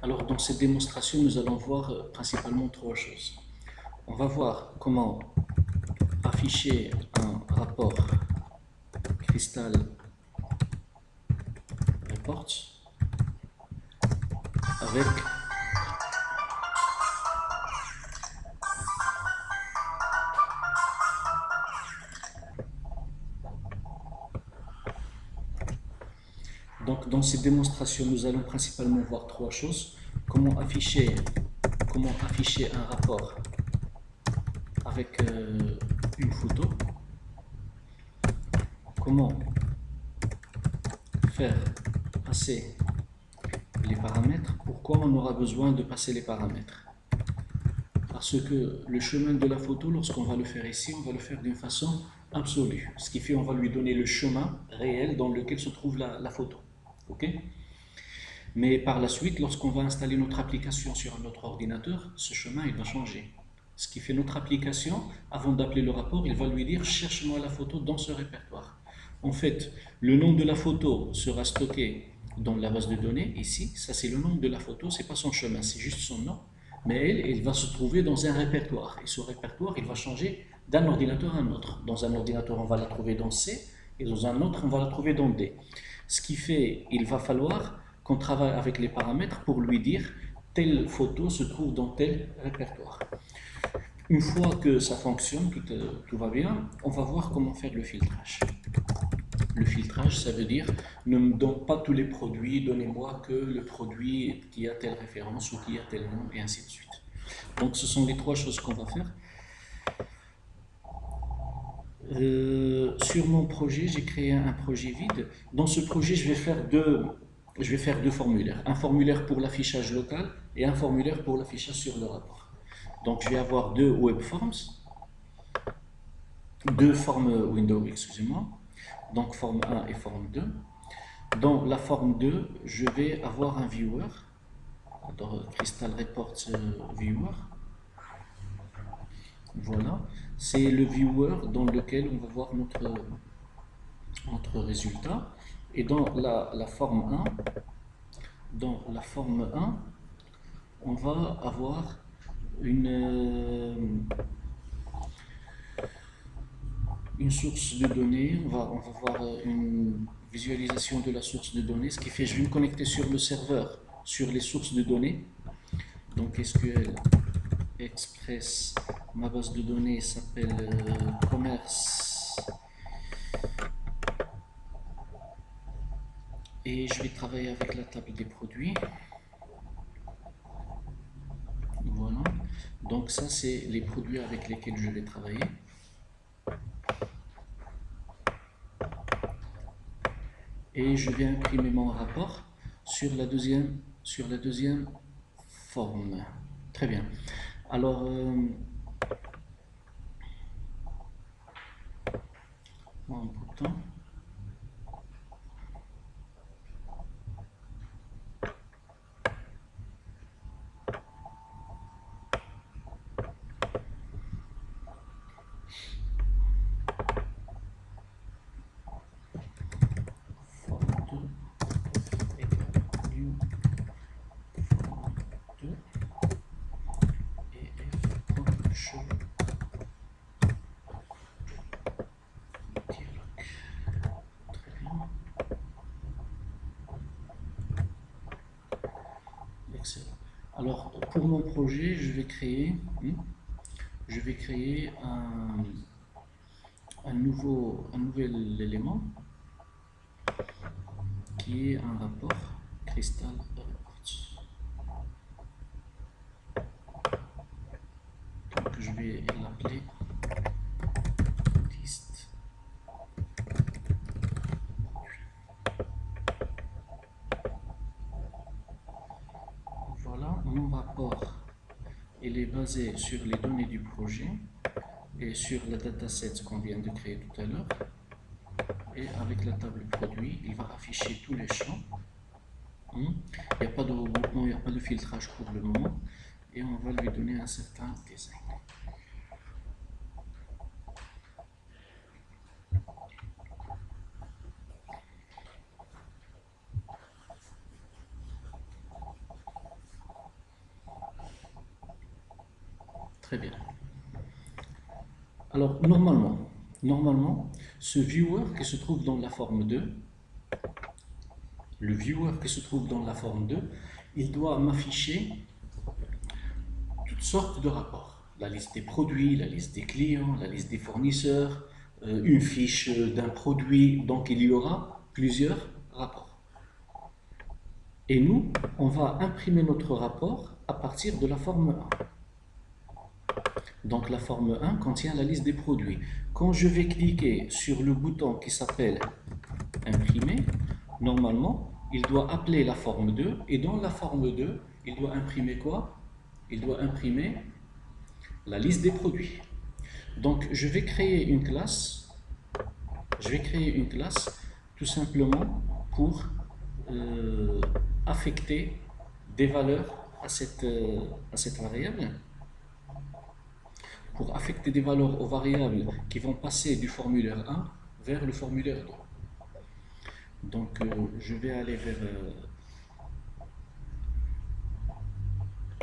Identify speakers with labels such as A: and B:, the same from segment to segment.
A: Alors, dans cette démonstration, nous allons voir principalement trois choses. On va voir comment afficher un rapport Crystal Report avec donc dans cette démonstration, nous allons principalement voir trois choses. Comment afficher un rapport avec une photo, comment faire passer les paramètres, pourquoi on aura besoin de passer les paramètres. Parce que le chemin de la photo, lorsqu'on va le faire ici, on va le faire d'une façon absolue. Ce qui fait qu'on va lui donner le chemin réel dans lequel se trouve la photo. Ok? Mais par la suite, lorsqu'on va installer notre application sur notre ordinateur, ce chemin il va changer. Ce qui fait notre application, avant d'appeler le rapport, il va lui dire cherche-moi la photo dans ce répertoire. En fait, le nom de la photo sera stocké dans la base de données. Ici, ça c'est le nom de la photo, c'est pas son chemin, c'est juste son nom. Mais elle va se trouver dans un répertoire. Et ce répertoire, il va changer d'un ordinateur à un autre. Dans un ordinateur, on va la trouver dans C, et dans un autre, on va la trouver dans D. Ce qui fait, il va falloir qu'on travaille avec les paramètres pour lui dire telle photo se trouve dans tel répertoire. Une fois que ça fonctionne, tout va bien, on va voir comment faire le filtrage. Le filtrage, ça veut dire ne me donne pas tous les produits, donnez-moi que le produit qui a telle référence ou qui a tel nom, et ainsi de suite. Donc ce sont les trois choses qu'on va faire. Sur mon projet, j'ai créé un projet vide. Dans ce projet, je vais faire deux formulaires. Un formulaire pour l'affichage local et un formulaire pour l'affichage sur le rapport. Donc je vais avoir deux web forms, deux formes window, excusez-moi. Donc forme 1 et forme 2. Dans la forme 2, je vais avoir un viewer, dans Crystal Reports Viewer. Voilà, c'est le viewer dans lequel on va voir notre résultat. Et dans la forme 1, on va avoir une source de données, on va voir une visualisation de la source de données, ce qui fait que je vais me connecter sur le serveur, sur les sources de données. Donc SQL Express, ma base de données s'appelle commerce. Et je vais travailler avec la table des produits. Voilà. Donc ça, c'est les produits avec lesquels je vais travailler. Et je vais imprimer mon rapport sur la deuxième forme. Très bien. Alors, un bouton. Forme 2 égale new forme 2 et f show dialogue. Très bien. Excellent. Alors, pour mon projet, je vais créer un nouvel élément qui est un rapport Crystal Report. Donc, je vais l'appeler list. Voilà, mon rapport il est basé sur les données du projet et sur la dataset qu'on vient de créer tout à l'heure. Et avec la table produit, il va afficher tous les champs. Il n'y a pas de regroupement, il n'y a pas de filtrage pour le moment. Et on va lui donner un certain design. Très bien. Alors, normalement, ce viewer qui se trouve dans la forme 2, le viewer qui se trouve dans la forme 2, il doit m'afficher toutes sortes de rapports. La liste des produits, la liste des clients, la liste des fournisseurs, une fiche d'un produit. Donc, il y aura plusieurs rapports. Et nous, on va imprimer notre rapport à partir de la forme 1. Donc la forme 1 contient la liste des produits. Quand je vais cliquer sur le bouton qui s'appelle imprimer, normalement, il doit appeler la forme 2 et dans la forme 2, il doit imprimer quoi? Il doit imprimer la liste des produits. Donc je vais créer une classe. Tout simplement pour affecter des valeurs à cette variable. Pour affecter des valeurs aux variables qui vont passer du formulaire 1 vers le formulaire 2. Donc je vais aller vers...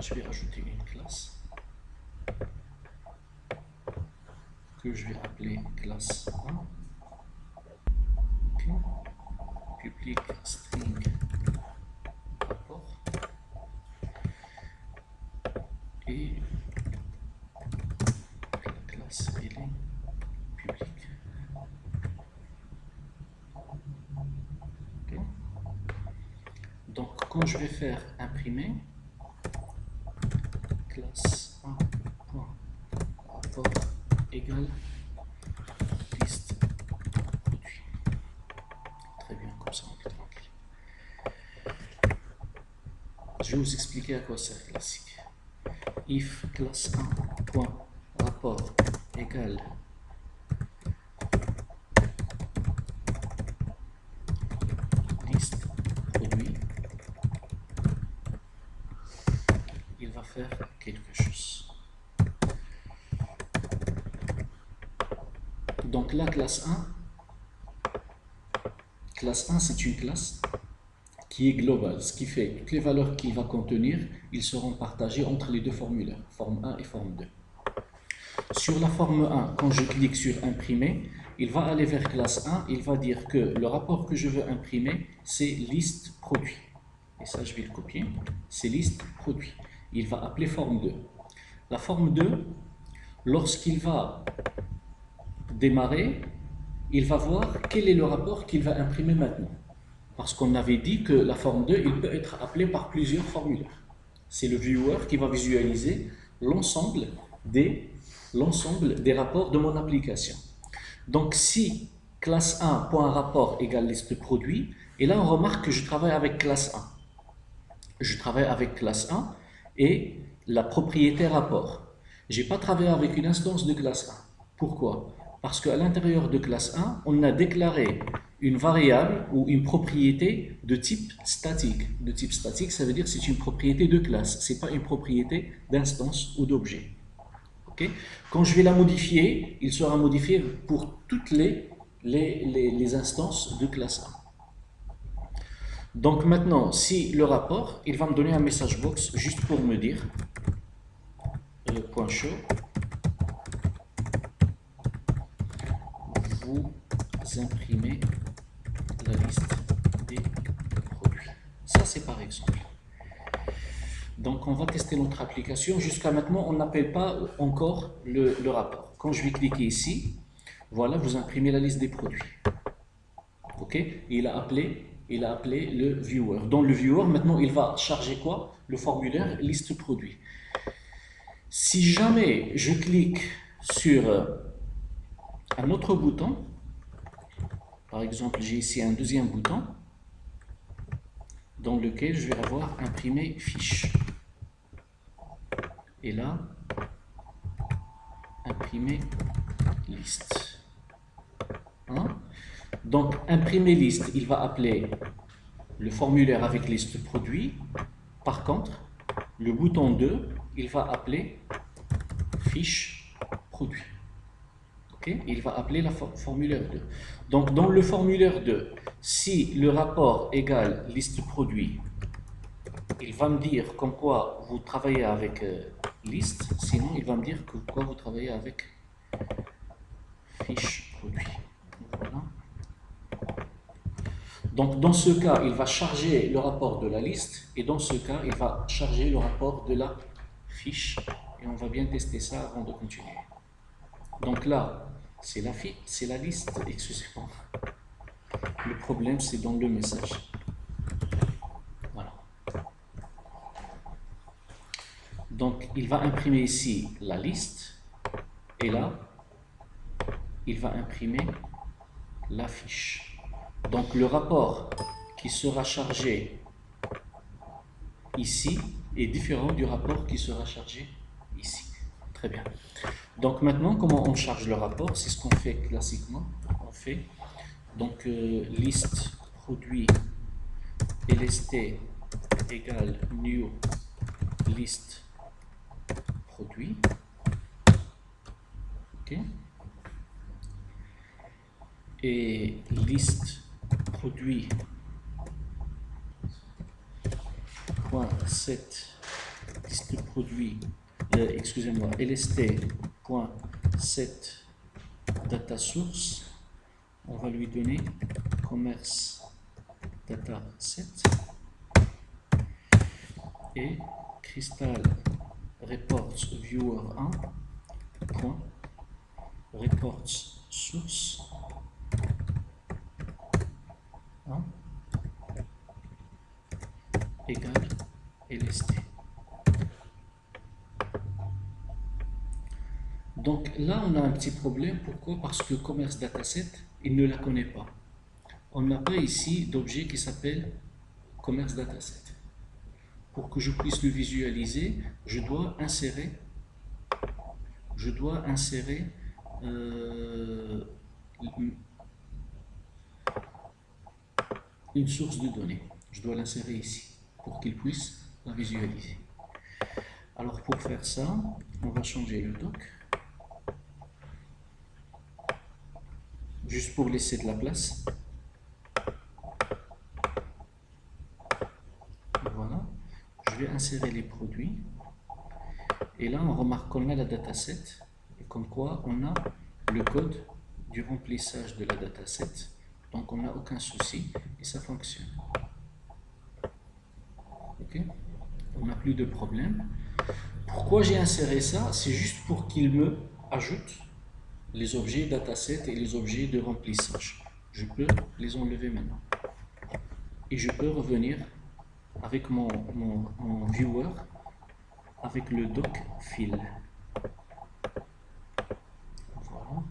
A: je vais ajouter une classe que je vais appeler classe 1. Okay. Public string rapport. Et elle est publique. Okay. Donc, quand je vais faire imprimer, classe 1.rapport égale liste produit. Très bien, comme ça on est tranquille. Je vais vous expliquer à quoi sert classique. If classe 1.rapport égale liste produit, il va faire quelque chose. Donc la classe 1 c'est une classe qui est globale, ce qui fait que toutes les valeurs qu'il va contenir, ils seront partagées entre les deux formulaires, forme 1 et forme 2. Sur la forme 1, quand je clique sur imprimer, il va aller vers classe 1, il va dire que le rapport que je veux imprimer, c'est liste produit. Et ça, je vais le copier, c'est liste produit. Il va appeler forme 2. La forme 2, lorsqu'il va démarrer, il va voir quel est le rapport qu'il va imprimer maintenant. Parce qu'on avait dit que la forme 2, il peut être appelé par plusieurs formulaires. C'est le viewer qui va visualiser l'ensemble des rapports de mon application. Donc si classe 1.rapport égale liste produit, et là on remarque que je travaille avec classe 1. Je travaille avec classe 1 et la propriété rapport. Je n'ai pas travaillé avec une instance de classe 1. Pourquoi? Parce qu'à l'intérieur de classe 1, on a déclaré une variable ou une propriété de type statique. De type statique, ça veut dire que c'est une propriété de classe, ce n'est pas une propriété d'instance ou d'objet. Okay? Quand je vais la modifier, il sera modifié pour toutes les instances de classe 1. Donc maintenant, si le rapport, il va me donner un message box juste pour me dire .show, vous imprimez la liste des produits. Ça, c'est par exemple. Donc, on va tester notre application. Jusqu'à maintenant, on n'appelle pas encore le rapport. Quand je vais cliquer ici, voilà, vous imprimez la liste des produits. OK? Il a appelé le viewer. Dans le viewer, maintenant, il va charger quoi? Le formulaire liste produit. Si jamais je clique sur un autre bouton, par exemple, j'ai ici un deuxième bouton dans lequel je vais avoir imprimé fiche. Et là, imprimer liste. Hein? Donc, imprimer liste, il va appeler le formulaire avec liste produit. Par contre, le bouton 2, il va appeler fiche produit. Okay? Il va appeler la formulaire 2. Donc, dans le formulaire 2, si le rapport égale liste produit, il va me dire comme quoi vous travaillez avec liste, sinon il va me dire que quoi vous travaillez avec fiche produit. Voilà. Donc dans ce cas, il va charger le rapport de la liste et dans ce cas, il va charger le rapport de la fiche et on va bien tester ça avant de continuer. Donc là, c'est la liste, excusez-moi. Le problème, c'est dans le message. Voilà. Donc, il va imprimer ici la liste et là, il va imprimer la fiche. Donc, le rapport qui sera chargé ici est différent du rapport qui sera chargé ici. Très bien. Donc, maintenant, comment on charge le rapport? C'est ce qu'on fait classiquement. On fait donc liste produit lst égale new liste produit. Ok. Et liste produit point set liste produit excusez-moi lst point set data source, on va lui donner commerce data set et crystal reports viewer 1 point reports source 1 égale lst. Donc là, on a un petit problème. Pourquoi? Parce que commerce dataset, il ne la connaît pas. On n'a pas ici d'objet qui s'appelle commerce dataset. Pour que je puisse le visualiser, je dois insérer une source de données. Je dois l'insérer ici pour qu'il puisse la visualiser. Alors pour faire ça, on va changer le doc. Juste pour laisser de la place. Voilà. Je vais insérer les produits. Et là, on remarque qu'on a la dataset. Et comme quoi, on a le code du remplissage de la dataset. Donc, on n'a aucun souci et ça fonctionne. Ok? On n'a plus de problème. Pourquoi j'ai inséré ça? C'est juste pour qu'il me ajoute les objets dataset et les objets de remplissage. Je peux les enlever maintenant. Et je peux revenir avec mon viewer avec le doc file. Voilà.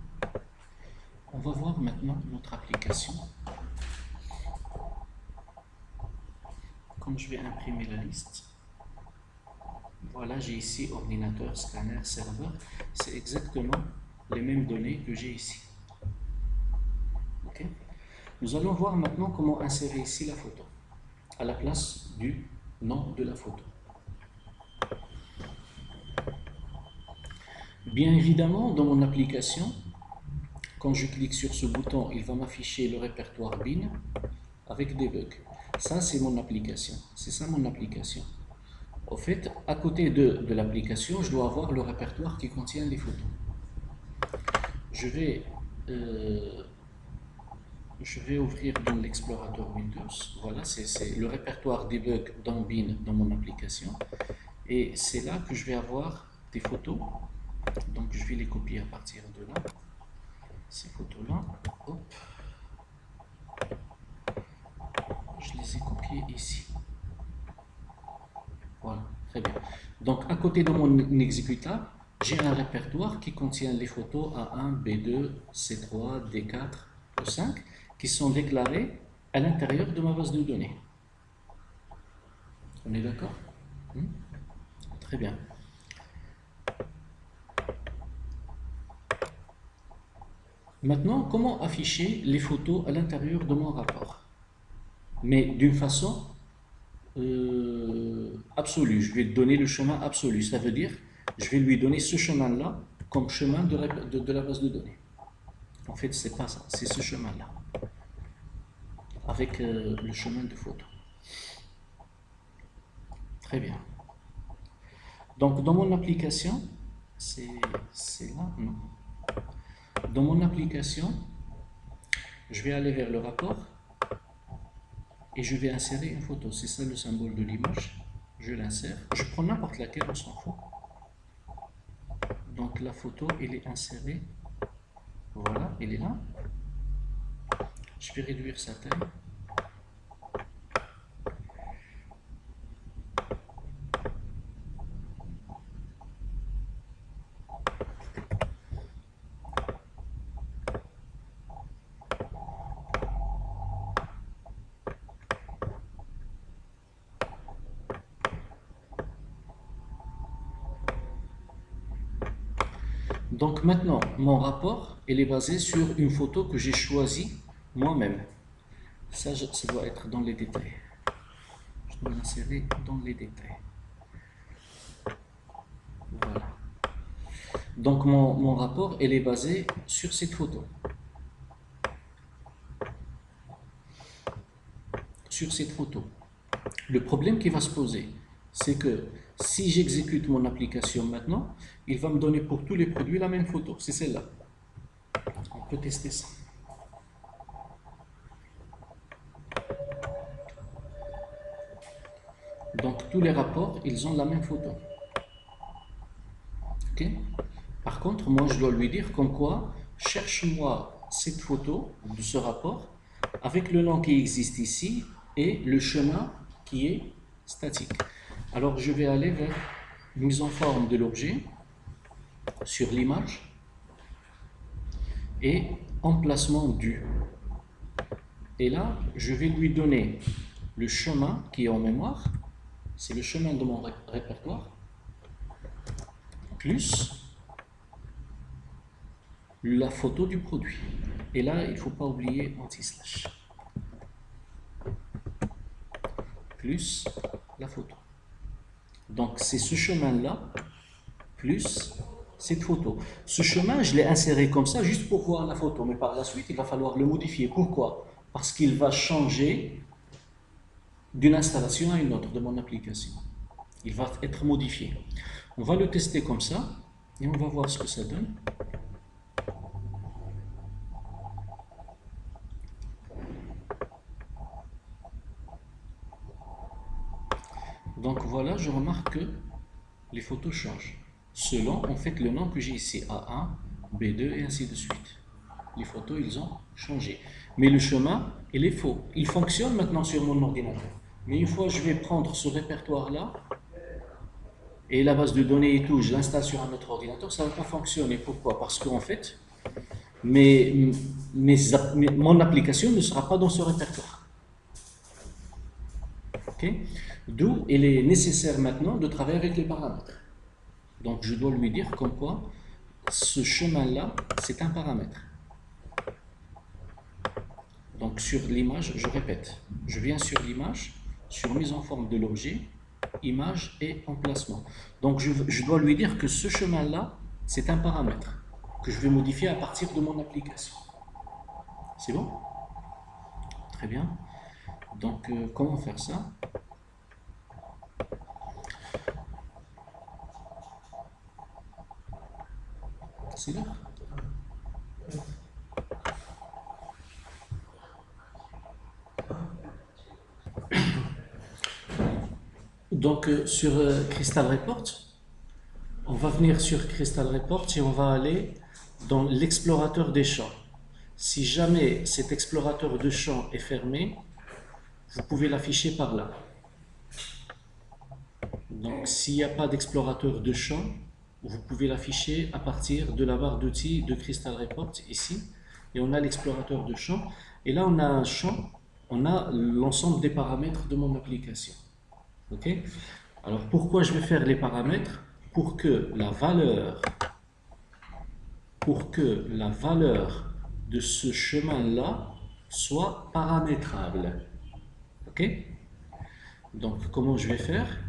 A: On va voir maintenant notre application. Comme je vais imprimer la liste, voilà, j'ai ici ordinateur, scanner, serveur. C'est exactement les mêmes données que j'ai ici. Okay. Nous allons voir maintenant comment insérer ici la photo à la place du nom de la photo. Bien évidemment, dans mon application, quand je clique sur ce bouton, il va m'afficher le répertoire bin avec des bugs. Ça, c'est mon application. C'est ça mon application. Au fait, à côté de l'application, je dois avoir le répertoire qui contient les photos. Je vais ouvrir dans l'explorateur Windows. Voilà, c'est le répertoire debug dans bin dans mon application. Et c'est là que je vais avoir des photos. Donc je vais les copier à partir de là. Ces photos-là, hop, je les ai copiées ici. Voilà, très bien. Donc à côté de mon exécutable, j'ai un répertoire qui contient les photos A1, B2, C3, D4, E5 qui sont déclarées à l'intérieur de ma base de données. On est d'accord? Très bien. Maintenant, comment afficher les photos à l'intérieur de mon rapport? Mais d'une façon absolue. Je vais donner le chemin absolu. Ça veut dire, je vais lui donner ce chemin-là comme chemin de la base de données. En fait, c'est pas ça, c'est ce chemin-là, avec le chemin de photo. Très bien. Donc, dans mon application, c'est là, non. Dans mon application, je vais aller vers le rapport et je vais insérer une photo. C'est ça le symbole de l'image. Je l'insère. Je prends n'importe laquelle, on s'en fout. Donc, la photo, elle est insérée. Voilà, elle est là. Je vais réduire sa taille. Donc maintenant, mon rapport, il est basé sur une photo que j'ai choisie moi-même. Ça, ça doit être dans les détails. Je dois l'insérer dans les détails. Voilà. Donc mon rapport, il est basé sur cette photo. Sur cette photo. Le problème qui va se poser, c'est que si j'exécute mon application maintenant, il va me donner pour tous les produits la même photo. C'est celle-là. On peut tester ça. Donc tous les rapports, ils ont la même photo. Ok? Par contre, moi je dois lui dire comme quoi, cherche-moi cette photo de ce rapport avec le nom qui existe ici et le chemin qui est statique. Alors je vais aller vers mise en forme de l'objet sur l'image et emplacement du. Et là, je vais lui donner le chemin qui est en mémoire, c'est le chemin de mon répertoire, plus la photo du produit. Et là, il ne faut pas oublier anti-slash. Plus la photo. Donc, c'est ce chemin-là, plus cette photo. Ce chemin, je l'ai inséré comme ça, juste pour voir la photo. Mais par la suite, il va falloir le modifier. Pourquoi? Parce qu'il va changer d'une installation à une autre de mon application. Il va être modifié. On va le tester comme ça, et on va voir ce que ça donne. Donc voilà, je remarque que les photos changent. Selon, en fait, le nom que j'ai ici, A1, B2 et ainsi de suite. Les photos, ils ont changé. Mais le chemin, il est faux. Il fonctionne maintenant sur mon ordinateur. Mais une fois que je vais prendre ce répertoire-là, et la base de données et tout, je l'installe sur un autre ordinateur, ça ne va pas fonctionner. Pourquoi? Parce qu'en fait, mon application ne sera pas dans ce répertoire. Okay? D'où il est nécessaire maintenant de travailler avec les paramètres. Donc je dois lui dire comme quoi ce chemin-là, c'est un paramètre. Donc sur l'image, je répète, je viens sur l'image, sur mise en forme de l'objet, image et emplacement. Donc je dois lui dire que ce chemin-là, c'est un paramètre que je vais modifier à partir de mon application. C'est bon? Très bien. Donc comment faire ça? C'est là. Donc sur Crystal Report, on va venir sur Crystal Report et on va aller dans l'explorateur des champs. Si jamais cet explorateur de champs est fermé, vous pouvez l'afficher par là. Donc s'il n'y a pas d'explorateur de champs, vous pouvez l'afficher à partir de la barre d'outils de Crystal Report ici. Et on a l'explorateur de champs. Et là on a un champ, on a l'ensemble des paramètres de mon application. Ok? Alors pourquoi je vais faire les paramètres? Pour que la valeur de ce chemin-là soit paramétrable. Ok? Donc comment je vais faire?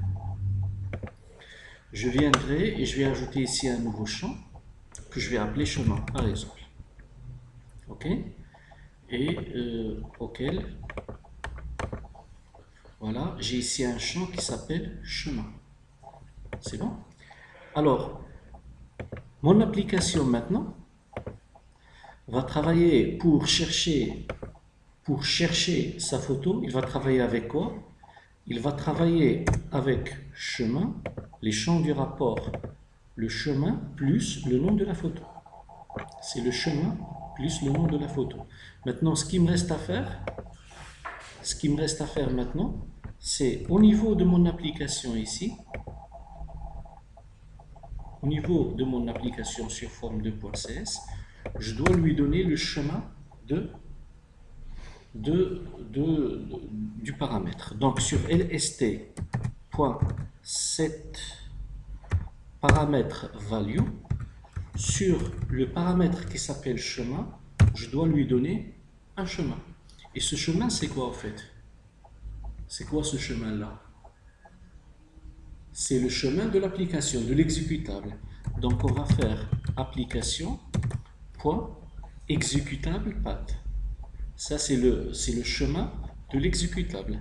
A: Je viendrai et je vais ajouter ici un nouveau champ que je vais appeler chemin, par exemple. Ok? Et auquel, voilà, j'ai ici un champ qui s'appelle chemin. C'est bon? Alors, mon application maintenant va travailler pour chercher sa photo. Il va travailler avec quoi? Il va travailler avec chemin, les champs du rapport, le chemin plus le nom de la photo. C'est le chemin plus le nom de la photo. Maintenant, ce qui me reste à faire maintenant, c'est au niveau de mon application ici, au niveau de mon application sur forme 2.cs, je dois lui donner le chemin de, du paramètre. Donc sur lst.set paramètre value, sur le paramètre qui s'appelle chemin, je dois lui donner un chemin. Et ce chemin, c'est quoi en fait? C'est quoi ce chemin-là? C'est le chemin de l'application, de l'exécutable. Donc on va faire application.exécutable path. Ça c'est le chemin de l'exécutable.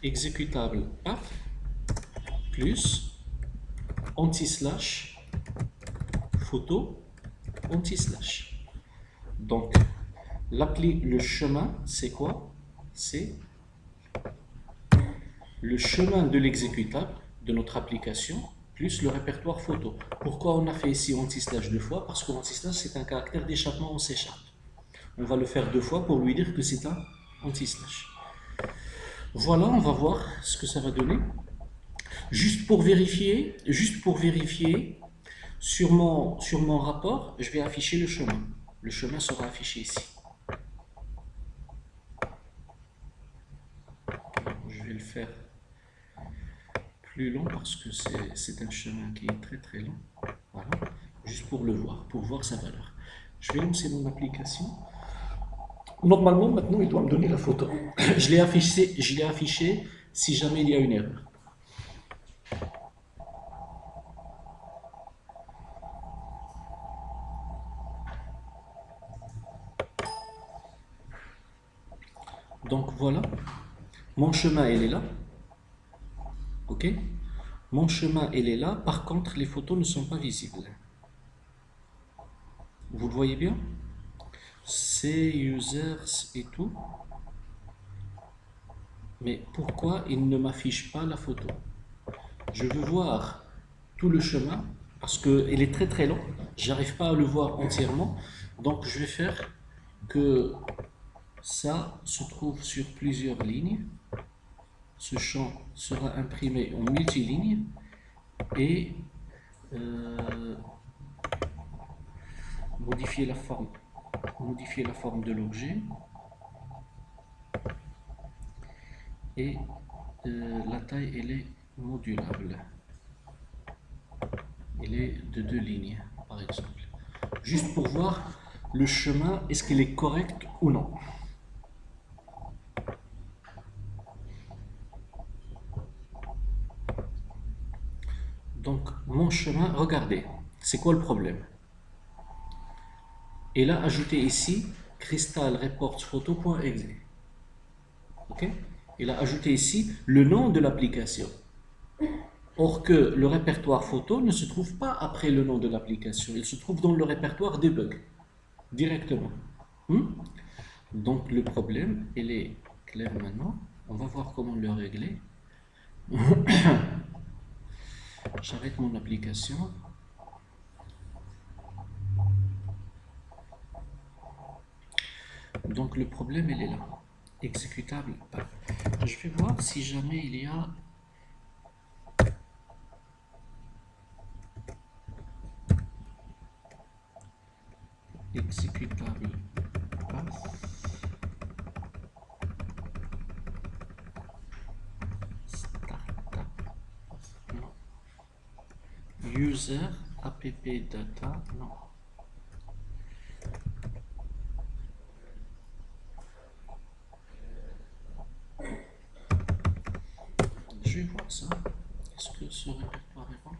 A: Exécutable path plus anti-slash photo anti-slash. Donc le chemin c'est quoi? C'est le chemin de l'exécutable de notre application plus le répertoire photo. Pourquoi on a fait ici anti-slash deux fois? Parce que anti-slash c'est un caractère d'échappement en C#. On va le faire deux fois pour lui dire que c'est un anti-slash. Voilà, on va voir ce que ça va donner. Juste pour vérifier, sur mon rapport, je vais afficher le chemin. Le chemin sera affiché ici. Je vais le faire plus long parce que c'est un chemin qui est très très long. Voilà, juste pour le voir, pour voir sa valeur. Je vais lancer mon application. Normalement, maintenant, il doit me donner la photo. Je l'ai affiché si jamais il y a une erreur. Donc voilà, mon chemin, il est là. Ok? Mon chemin, il est là. Par contre, les photos ne sont pas visibles. Vous le voyez bien? C'est users et tout. Mais pourquoi il ne m'affiche pas la photo? Je veux voir tout le chemin parce qu'il est très très long. J'arrive pas à le voir entièrement. Donc je vais faire que ça se trouve sur plusieurs lignes. Ce champ sera imprimé en multiligne et modifier la forme de l'objet et la taille elle est modulable. Elle est de 2 lignes par exemple. Juste pour voir le chemin, est-ce qu'il est correct ou non. Donc mon chemin, regardez, c'est quoi le problème? Il a ajouté ici crystal reports photo.exe. Ok? Il a ajouté ici le nom de l'application. Or que le répertoire photo ne se trouve pas après le nom de l'application, il se trouve dans le répertoire debug directement. Donc le problème, il est clair maintenant. On va voir comment le régler. J'arrête mon application. Donc le problème, il est là. Exécutable pas. Je vais voir si jamais il y a exécutable path. Startup. Non. User app data. Non. Je vais voir ça. Est-ce que ce répertoire est bon?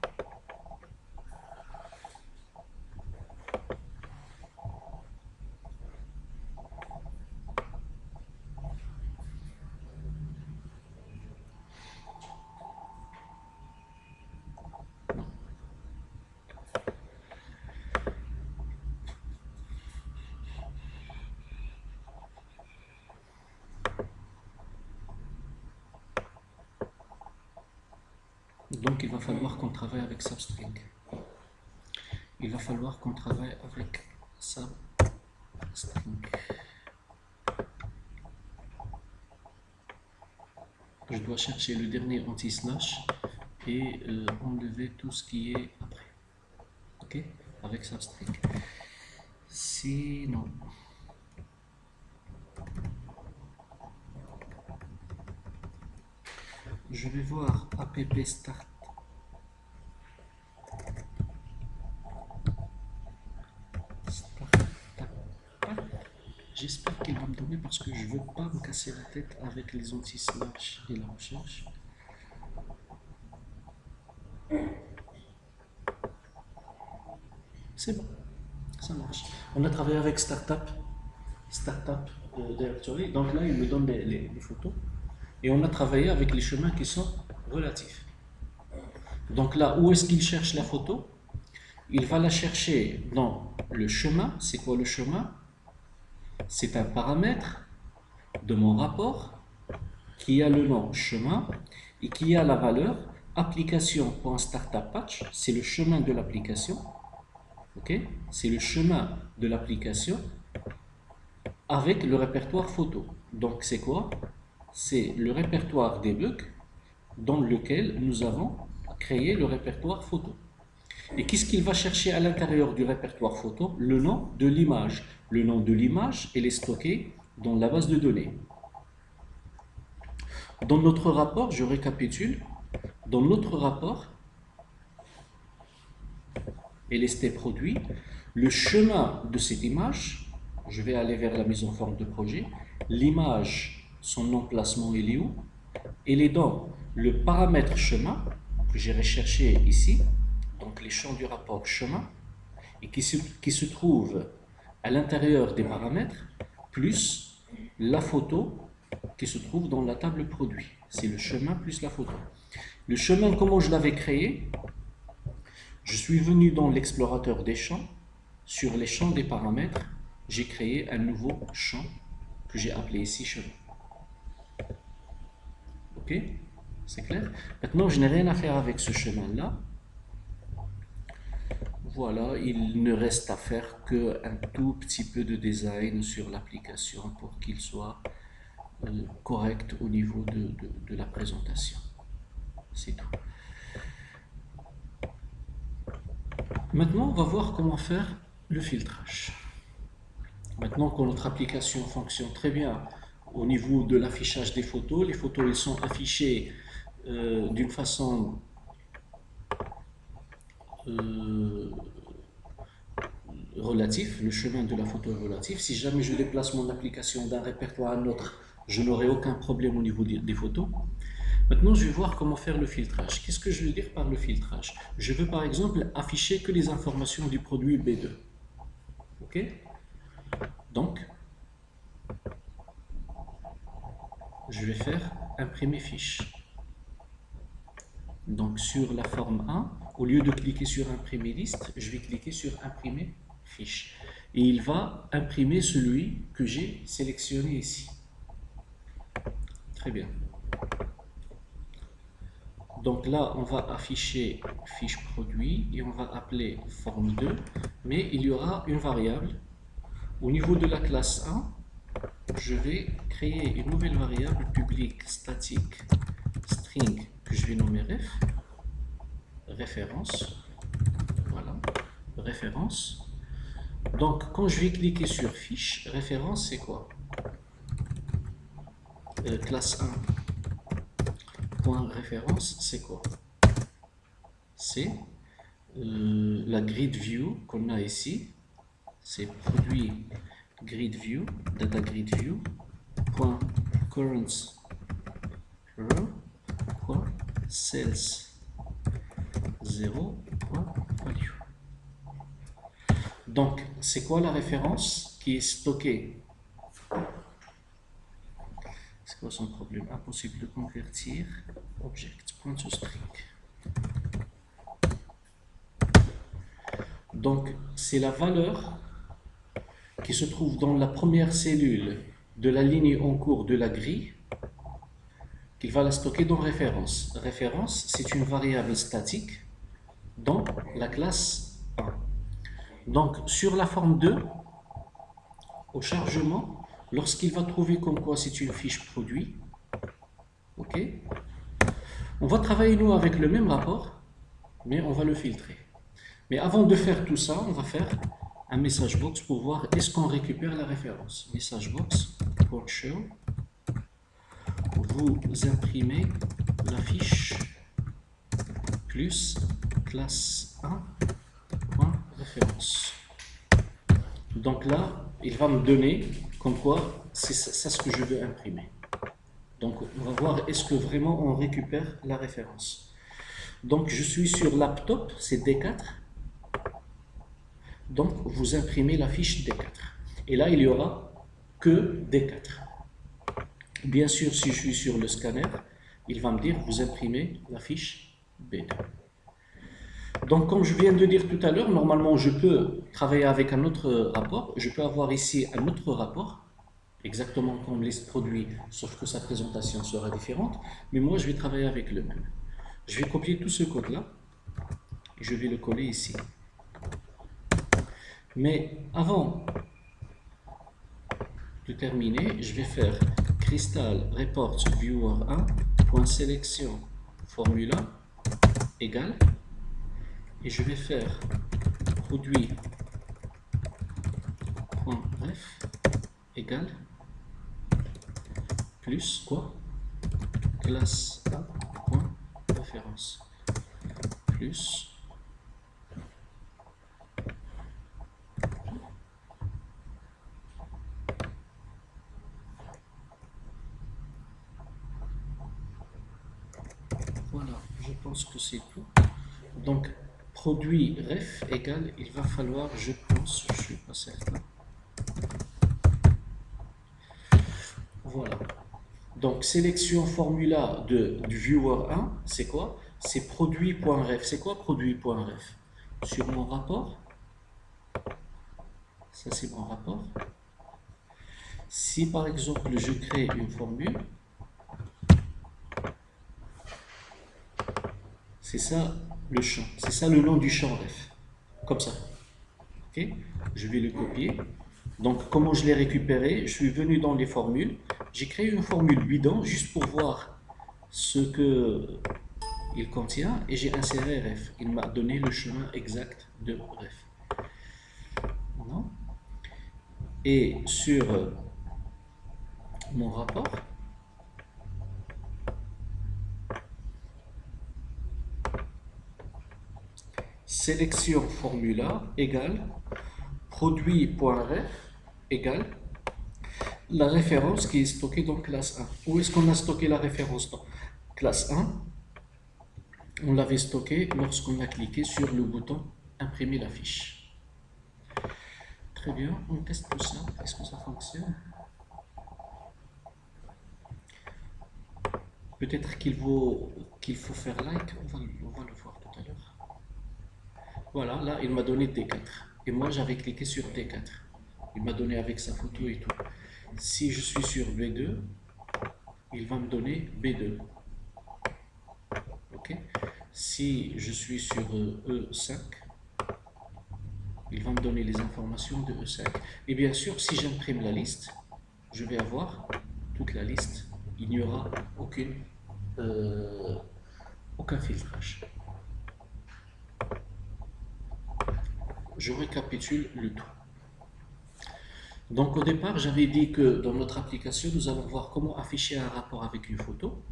A: Donc il va falloir qu'on travaille avec substring. Il va falloir qu'on travaille avec substring. Je dois chercher le dernier anti-slash et enlever tout ce qui est après. Ok? Avec substring. Sinon, je vais voir app start. J'espère qu'il va me donner parce que je ne veux pas me casser la tête avec les anti-slash et la recherche. C'est bon, ça marche. On a travaillé avec Startup Directory, donc là il me donne les photos. Et on a travaillé avec les chemins qui sont relatifs. Donc là, où est-ce qu'il cherche la photo? Il va la chercher dans le chemin. C'est quoi le chemin? C'est un paramètre de mon rapport qui a le nom chemin et qui a la valeur application.startupPatch. C'est le chemin de l'application. Ok? C'est le chemin de l'application avec le répertoire photo. Donc c'est quoi? C'est le répertoire debug dans lequel nous avons créé le répertoire photo. Et qu'est-ce qu'il va chercher à l'intérieur du répertoire photo? Le nom de l'image. Le nom de l'image, elle est stockée dans la base de données. Dans notre rapport, je récapitule, dans notre rapport, LST produit, le chemin de cette image, je vais aller vers la mise en forme de projet, l'image, son emplacement, il est où? Il est dans le paramètre chemin, que j'ai recherché ici, donc les champs du rapport chemin, et qui se trouve à l'intérieur des paramètres, plus la photo qui se trouve dans la table produit. C'est le chemin plus la photo. Le chemin, comment je l'avais créé? Je suis venu dans l'explorateur des champs. Sur les champs des paramètres, j'ai créé un nouveau champ que j'ai appelé ici chemin. Ok? C'est clair? Maintenant, je n'ai rien à faire avec ce chemin-là. Voilà, il ne reste à faire qu'un tout petit peu de design sur l'application pour qu'il soit correct au niveau de la présentation. C'est tout. Maintenant, on va voir comment faire le filtrage. Maintenant que notre application fonctionne très bien au niveau de l'affichage des photos, les photos elles sont affichées d'une façon relative, le chemin de la photo est relatif. Si jamais je déplace mon application d'un répertoire à un autre, je n'aurai aucun problème au niveau des photos. Maintenant, je vais voir comment faire le filtrage. Qu'est-ce que je veux dire par le filtrage? Je veux par exemple afficher que les informations du produit B2. Ok? Donc, je vais faire imprimer fiche. Donc, sur la forme 1, au lieu de cliquer sur imprimer liste, je vais cliquer sur imprimer fiche. Et il va imprimer celui que j'ai sélectionné ici. Très bien. Donc là, on va afficher fiche produit et on va appeler forme 2, mais il y aura une variable. Au niveau de la classe 1, je vais créer une nouvelle variable publique statique string que je vais nommer ref, référence. Voilà, référence. Donc, quand je vais cliquer sur fiche, référence, c'est quoi? Classe 1. Point référence, c'est quoi? C'est la grid view qu'on a ici. C'est produit grid view, data grid view, point current row, point sales 0, point value. Donc, c'est quoi la référence qui est stockée? C'est quoi son problème? Impossible de convertir object.toString. Donc, c'est la valeur qui se trouve dans la première cellule de la ligne en cours de la grille il va la stocker dans référence. Référence, c'est une variable statique dans la classe 1. Donc, sur la forme 2, au chargement, lorsqu'il va trouver comme quoi c'est une fiche produit, ok, on va travailler nous avec le même rapport, mais on va le filtrer. Mais avant de faire tout ça, on va faire un message box pour voir est-ce qu'on récupère la référence. Message box pour show, vous imprimez la fiche plus classe 1 point référence. Donc là, il va me donner comme quoi c'est ça ce que je veux imprimer. Donc on va voir est-ce que vraiment on récupère la référence. Donc je suis sur laptop, c'est D4. Donc vous imprimez la fiche D4. Et là il n'y aura que D4. Bien sûr, si je suis sur le scanner, il va me dire vous imprimez la fiche B2. Donc comme je viens de dire tout à l'heure, normalement je peux travailler avec un autre rapport. Je peux avoir ici un autre rapport, exactement comme liste produit, sauf que sa présentation sera différente. Mais moi je vais travailler avec le même. Je vais copier tout ce code-là et je vais le coller ici. Mais avant de terminer, je vais faire crystal report viewer 1.selection formula égale et je vais faire produit.ref égale plus quoi, classe 1.référence plus voilà, je pense que c'est tout. Donc produit ref égale, il va falloir, je pense, je suis pas certain. Voilà. Donc sélection formula du viewer 1, c'est quoi? C'est produit.ref. C'est quoi produit.ref? Sur mon rapport, ça c'est mon rapport. Si par exemple je crée une formule, c'est ça le champ, c'est ça le nom du champ ref, comme ça. Ok, je vais le copier. Donc comment je l'ai récupéré? Je suis venu dans les formules, j'ai créé une formule bidon juste pour voir ce que il contient et j'ai inséré ref. Il m'a donné le chemin exact de ref. Non? Et sur mon rapport, sélection formula égale produit.ref égale la référence qui est stockée dans classe 1. Où est-ce qu'on a stocké la référence dans classe 1? On l'avait stocké lorsqu'on a cliqué sur le bouton imprimer la fiche. Très bien, on teste tout ça. Est-ce que ça fonctionne? Peut-être qu'il faut faire like, on va le voir tout à l'heure. Voilà, là il m'a donné D4. Et moi j'avais cliqué sur D4. Il m'a donné avec sa photo et tout. Si je suis sur B2, il va me donner B2. Ok. Si je suis sur E5, il va me donner les informations de E5. Et bien sûr, si j'imprime la liste, je vais avoir toute la liste. Il n'y aura aucun filtrage. Je récapitule le tout. Donc au départ, j'avais dit que dans notre application, nous allons voir comment afficher un rapport avec une photo,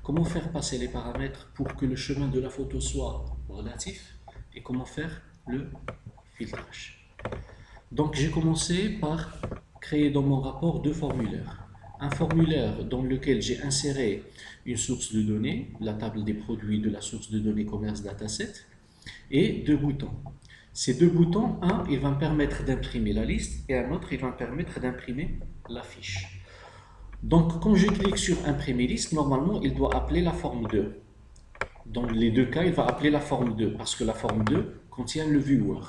A: comment faire passer les paramètres pour que le chemin de la photo soit relatif et comment faire le filtrage. Donc j'ai commencé par créer dans mon rapport deux formulaires. Un formulaire dans lequel j'ai inséré une source de données, la table des produits de la source de données commerce dataset, et deux boutons. Ces deux boutons, un, il va me permettre d'imprimer la liste et un autre, il va me permettre d'imprimer la fiche. Donc, quand je clique sur imprimer liste, normalement, il doit appeler la forme 2. Dans les deux cas, il va appeler la forme 2 parce que la forme 2 contient le viewer.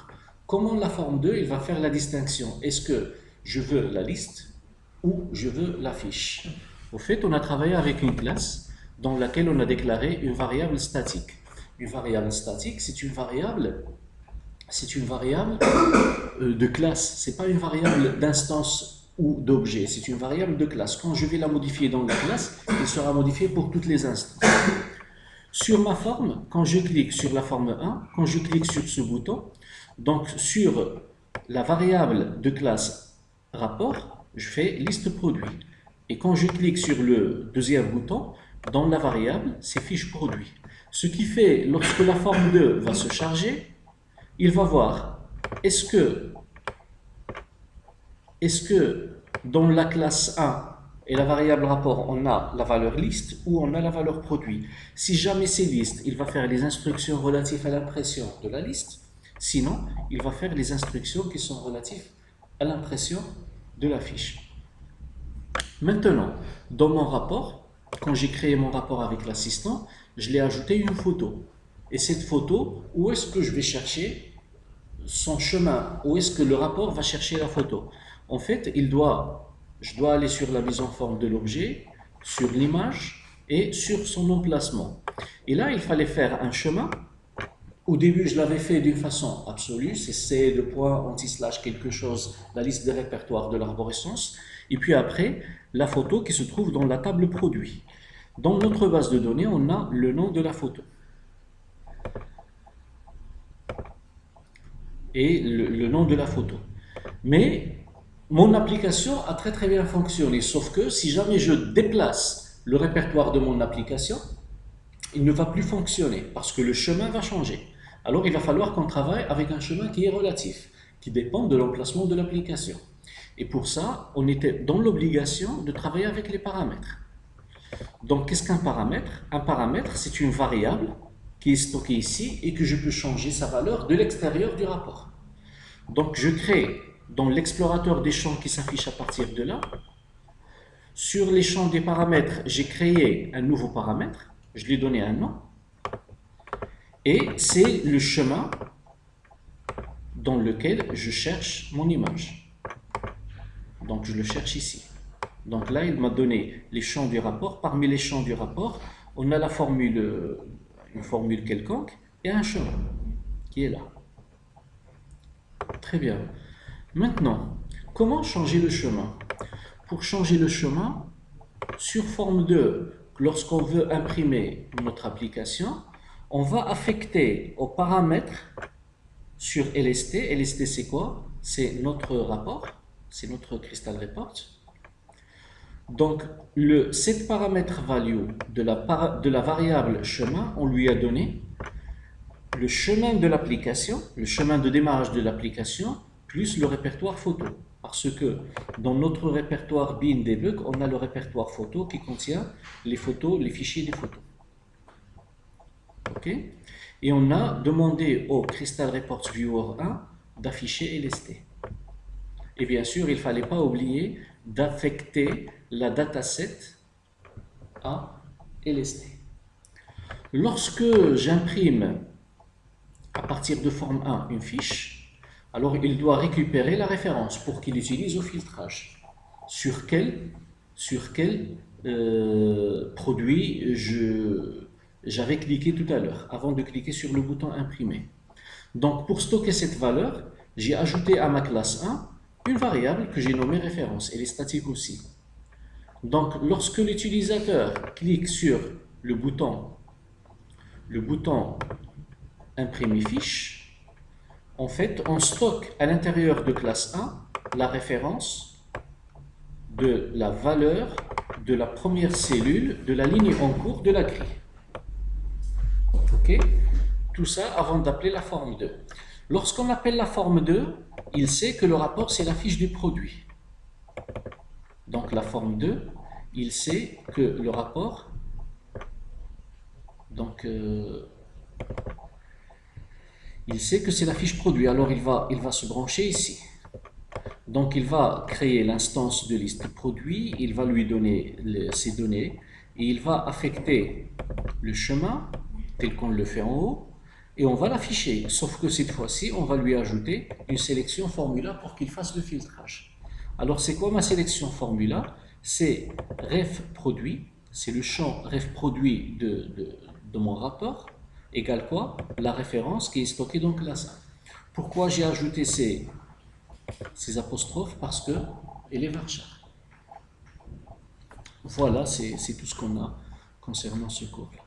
A: Comment la forme 2, il va faire la distinction? Est-ce que je veux la liste ou je veux la fiche? Au fait, on a travaillé avec une classe dans laquelle on a déclaré une variable statique. Une variable statique, c'est une variable de classe, c'est pas une variable d'instance ou d'objet, c'est une variable de classe. Quand je vais la modifier dans la classe, elle sera modifiée pour toutes les instances. Sur ma forme, quand je clique sur la forme 1, quand je clique sur ce bouton, donc sur la variable de classe rapport, je fais liste produit. Et quand je clique sur le deuxième bouton, dans la variable, c'est fiche produit. Ce qui fait, lorsque la forme 2 va se charger, il va voir est-ce que dans la classe 1 et la variable rapport, on a la valeur liste ou on a la valeur produit. Si jamais c'est liste, il va faire les instructions relatives à l'impression de la liste. Sinon, il va faire les instructions qui sont relatives à l'impression de la fiche. Maintenant, dans mon rapport, quand j'ai créé mon rapport avec l'assistant, je l'ai ajouté une photo. Et cette photo, où est-ce que je vais chercher son chemin? Où est-ce que le rapport va chercher la photo? En fait, je dois aller sur la mise en forme de l'objet, sur l'image et sur son emplacement. Et là, il fallait faire un chemin. Au début, je l'avais fait d'une façon absolue, c'est C, le point, anti-slash, quelque chose, la liste des répertoires de l'arborescence. Et puis après, la photo qui se trouve dans la table produit. Dans notre base de données, on a le nom de la photo. Et le nom de la photo. Mais mon application a très bien fonctionné, sauf que si jamais je déplace le répertoire de mon application, il ne va plus fonctionner parce que le chemin va changer. Alors il va falloir qu'on travaille avec un chemin qui est relatif, qui dépend de l'emplacement de l'application. Et pour ça, on était dans l'obligation de travailler avec les paramètres. Donc qu'est-ce qu'un paramètre? Un paramètre, c'est une variable qui est stockée ici et que je peux changer sa valeur de l'extérieur du rapport. Donc je crée dans l'explorateur des champs qui s'affiche à partir de là. Sur les champs des paramètres, j'ai créé un nouveau paramètre, je lui ai donné un nom. Et c'est le chemin dans lequel je cherche mon image. Donc je le cherche ici. Donc là, il m'a donné les champs du rapport. Parmi les champs du rapport, on a la formule, une formule quelconque et un chemin qui est là. Très bien. Maintenant, comment changer le chemin? Pour changer le chemin, sur forme 2, lorsqu'on veut imprimer notre application, on va affecter aux paramètres sur LST. LST, c'est quoi? C'est notre rapport, c'est notre Crystal Report. Donc, le set paramètre value de la variable chemin, on lui a donné le chemin de l'application, le chemin de démarrage de l'application, plus le répertoire photo. Parce que dans notre répertoire bin debug, on a le répertoire photo qui contient les photos, les fichiers des photos. Ok? Et on a demandé au Crystal Reports Viewer 1 d'afficher LST. Et bien sûr, il ne fallait pas oublier d'affecter la dataset à LST. Lorsque j'imprime à partir de forme 1 une fiche, alors il doit récupérer la référence pour qu'il utilise au filtrage. Sur quel produit j'avais cliqué tout à l'heure, avant de cliquer sur le bouton imprimer. Donc pour stocker cette valeur, j'ai ajouté à ma classe 1 une variable que j'ai nommée référence, elle est statique aussi. Donc lorsque l'utilisateur clique sur le bouton imprimer fiche, en fait on stocke à l'intérieur de classe 1 la référence de la valeur de la première cellule de la ligne en cours de la grille. Ok? Tout ça avant d'appeler la forme 2. Lorsqu'on appelle la forme 2, il sait que le rapport c'est la fiche du produit. Donc la forme 2, il sait que le rapport, donc il sait que c'est la fiche produit, alors il va se brancher ici. Donc il va créer l'instance de liste produit, il va lui donner ses données et il va affecter le chemin tel qu'on le fait en haut et on va l'afficher. Sauf que cette fois-ci, on va lui ajouter une sélection formula pour qu'il fasse le filtrage. Alors c'est quoi ma sélection formula? C'est ref produit, c'est le champ ref produit de mon rapport, égale quoi? La référence qui est stockée dans classe 1. Pourquoi j'ai ajouté ces apostrophes? Parce que elle est varchar. Voilà, c'est tout ce qu'on a concernant ce cours-là.